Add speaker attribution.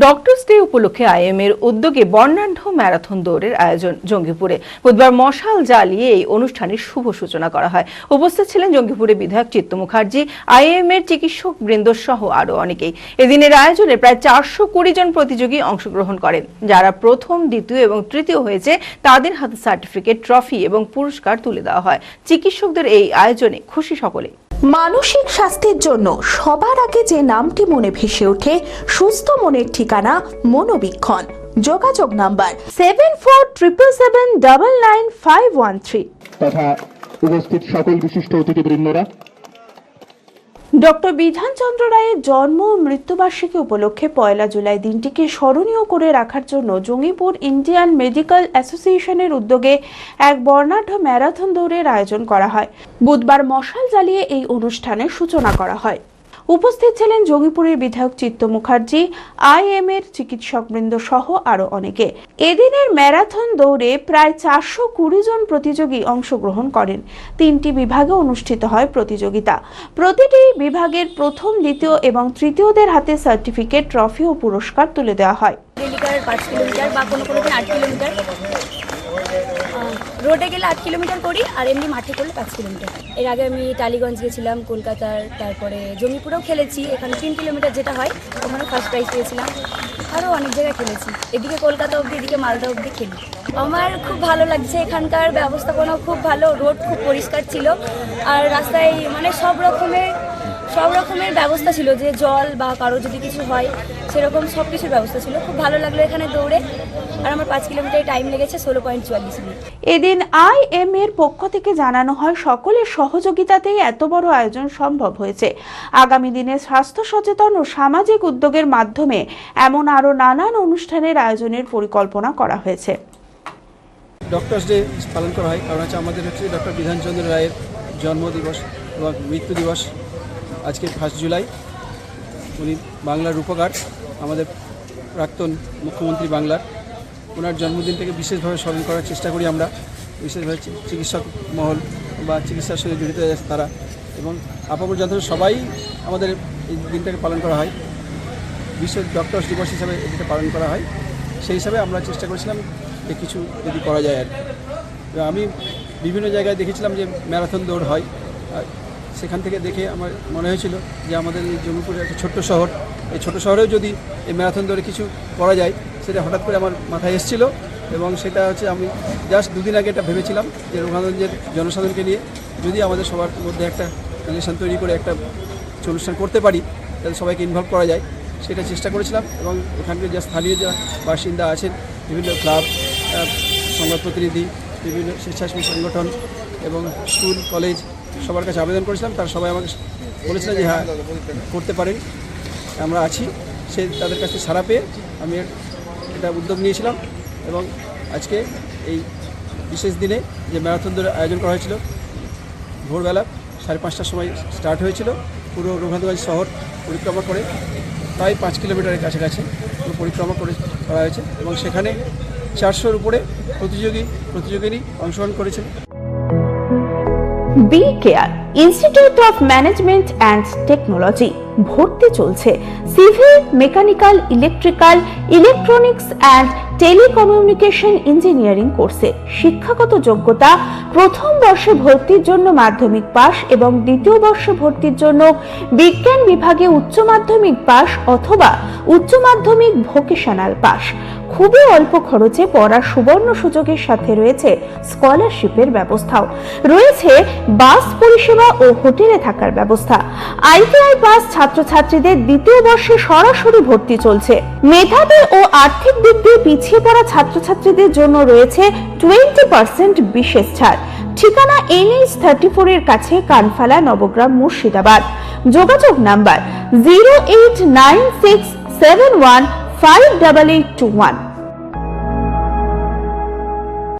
Speaker 1: Doctors day উপলক্ষে IM এর উদ্যোগে বর্ণাঢ্য ম্যারাথন দৌড়ের আয়োজন জঙ্গিপুরে। বুধবার মশাল জ্বালিয়ে এই অনুষ্ঠানের শুভ সূচনা করা হয়। উপস্থিত ছিলেন জঙ্গিপুরের বিধায়ক চিত্ত মুখার্জি, আইএম এর চিকিৎসক বৃন্দ সহ আরো অনেকেই। এদিনের আয়োজনে প্রায় 420 জন প্রতিযোগী অংশগ্রহণ করেন। যারা প্রথম, দ্বিতীয় এবং তৃতীয় হয়েছে তাদের হাতে সার্টিফিকেট, ট্রফি এবং পুরস্কার তুলে দেওয়া হয়। চিকিৎসকদের এই আয়োজনে খুশি সকলে।
Speaker 2: মানসিক স্বাস্থ্যের জন্য সবার আগে যে নামটি মনে ভেসে ওঠে, সুস্থ মনের ঠিকানা মনোবীক্ষণ। যোগাযোগ নাম্বার 7477799513।
Speaker 3: তথা উপস্থিত সকল বিশিষ্ট অতিথিবৃন্দরা,
Speaker 2: ডক্টর বিধানচন্দ্র রায়ের জন্ম ও মৃত্যুবার্ষিকী উপলক্ষে 1 জুলাই দিনটিকে স্মরণীয় করে রাখার জন্য জঙ্গিপুর ইন্ডিয়ান মেডিকেল অ্যাসোসিয়েশনের উদ্যোগে এক বর্ণাঢ্য ম্যারাথন দৌড়ের আয়োজন করা হয়। বুধবার মশাল জ্বালিয়ে এই অনুষ্ঠানের সূচনা করা হয়। উপস্থিত ছিলেন জঙ্গিপুরের বিধায়ক চিত্ত মুখার্জি, আইএম এর চিকিৎসকবৃন্দ সহ আরো অনেকে। এদিনের ম্যারাথন দৌড়ে প্রায় 420 জন প্রতিযোগী অংশগ্রহণ করেন। 3টি বিভাগে অনুষ্ঠিত হয় প্রতিযোগিতা। প্রতিটি বিভাগের প্রথম, দ্বিতীয় এবং তৃতীয়দের হাতে সার্টিফিকেট, ট্রফি ও পুরস্কার তুলে দেওয়া হয়।
Speaker 4: 5 কিলোমিটার বা কোনো দিন 8 কিলোমিটার, রোডে গেলে 8 কিলোমিটার করি, আর এমনি মাঠে করলে 5 কিলোমিটার। এর আগে আমি টালিগঞ্জ গেছিলাম, কলকাতার, তারপরে জঙ্গিপুরেও খেলেছি। এখানে 3 কিলোমিটার যেটা হয় ওখানে ফার্স্ট প্রাইজ পেয়েছিলাম। আরও অনেক জায়গায় খেলেছি, এদিকে কলকাতা অবধি, এদিকে মালদা অবধি খেলি। আমার খুব ভালো লাগছে, এখানকার ব্যবস্থাপনাও খুব ভালো, রোড খুব পরিষ্কার ছিল, আর রাস্তায় মানে সব রকমের ব্যবস্থা ছিল, যে জল বা কারো যদি কিছু হয় সেরকম সব কিছুর ব্যবস্থা ছিল। খুব ভালো লাগলো এখানে দৌড়ে, আর আমার 5 কিলোমিটার টাইম লেগেছে 16.44 মিনিট।
Speaker 2: এদিন আইএম এর পক্ষ থেকে জানানো হয়, সকলের সহযোগিতাতেই এত বড় আয়োজন সম্ভব হয়েছে। আগামী দিনে স্বাস্থ্য সচেতন ও সামাজিক উদ্যোগের মাধ্যমে এমন আরো নানান অনুষ্ঠানের আয়োজনের পরিকল্পনা করা হয়েছে।
Speaker 5: ডক্টরস ডে পালন করা হয় কারণ আমাদের ডক্টর বিধানচন্দ্র রায়ের জন্মদিবস এবং মৃত্যু দিবস আজকে 1 জুলাই। উনি বাংলার রূপকার, আমাদের প্রাক্তন মুখ্যমন্ত্রী বাংলার। ওনার জন্মদিনটাকে বিশেষভাবে স্মরণ করার চেষ্টা করি আমরা, বিশেষভাবে চিকিৎসক মহল বা চিকিৎসার সঙ্গে জড়িত তারা এবং আপামর যন্ত্র সবাই আমাদের এই দিনটাকে পালন করা হয়। বিশ্ব ডক্টরস দিবস হিসাবে এটাকে পালন করা হয়। সেই হিসাবে আমরা চেষ্টা করেছিলাম যে কিছু যদি করা যায় আর কি। আমি বিভিন্ন জায়গায় দেখেছিলাম যে ম্যারাথন দৌড় হয়, সেখান থেকে দেখে আমার মনে হয়েছিল যে আমাদের এই জঙ্গিপুরের একটা ছোট্ট শহর, এই ছোটো শহরেও যদি এই ম্যারাথন দৌড়ে কিছু করা যায়, সেটা হঠাৎ করে আমার মাথায় এসেছিলো। এবং সেটা হচ্ছে আমি জাস্ট 2 দিন আগে এটা ভেবেছিলাম যে রঘুনাথগঞ্জের জনসাধারণকে নিয়ে যদি আমাদের সবার মধ্যে একটা রিলেশন তৈরি করে একটা অনুষ্ঠান করতে পারি, তাহলে সবাইকে ইনভলভ করা যায়, সেটা চেষ্টা করেছিলাম। এবং এখানকার যা স্থানীয় যা বাসিন্দা আছেন, বিভিন্ন ক্লাব, সংবাদ প্রতিনিধি, বিভিন্ন স্বেচ্ছাসেবী সংগঠন এবং স্কুল, কলেজ, সবার কাছে আবেদন করেছিলাম। তারা সবাই আমাকে বলেছিলেন যে হ্যাঁ করতে পারেন, আমরা আছি। সে তাদের কাছে সাড়া পেয়ে আমি এটা উদ্যোগ নিয়েছিলাম এবং আজকে এই বিশেষ দিনে যে ম্যারাথন দৌড়ের আয়োজন করা হয়েছিল, ভোরবেলা 5:30টার সময় স্টার্ট হয়েছিল। পুরো রঘুনাথগঞ্জ শহর পরিক্রমা করে প্রায় 5 কিলোমিটারের কাছাকাছি পরিক্রমা করা হয়েছে এবং সেখানে 400-র উপরে প্রতিযোগিনী অংশগ্রহণ করেছেন।
Speaker 2: B Care Institute of Management and Technology ভর্তি চলছে civil, mechanical, electrical, electronics and telecommunication engineering কোর্সে। শিক্ষাগত যোগ্যতা: প্রথম বর্ষে ভর্তির জন্য মাধ্যমিক পাস এবং দ্বিতীয় বর্ষে ভর্তির জন্য বিজ্ঞান বিভাগে উচ্চ মাধ্যমিক পাস অথবা উচ্চ মাধ্যমিক ভোকেশনাল পাস। খুবই অল্প খরচে পড়ার সুবর্ণ সুযোগের সাথে রয়েছে স্কলারশিপের ব্যবস্থাও। রয়েছে বাস পরিষেবা ও হোটেলে থাকার ব্যবস্থা। আইটিআই পাস ছাত্রছাত্রীদের দ্বিতীয় বর্ষে সরাসরি ভর্তি চলছে। মেধাবী ও আর্থিক দিক দিয়ে পিছিয়ে পড়া ছাত্রছাত্রীদের জন্য রয়েছে 20% বিশেষ ছাড়। ঠিকানা NH 34 এর কাছে, কানফালা, নবগ্রাম, মুর্শিদাবাদ। যোগাযোগ নাম্বার 08967158821।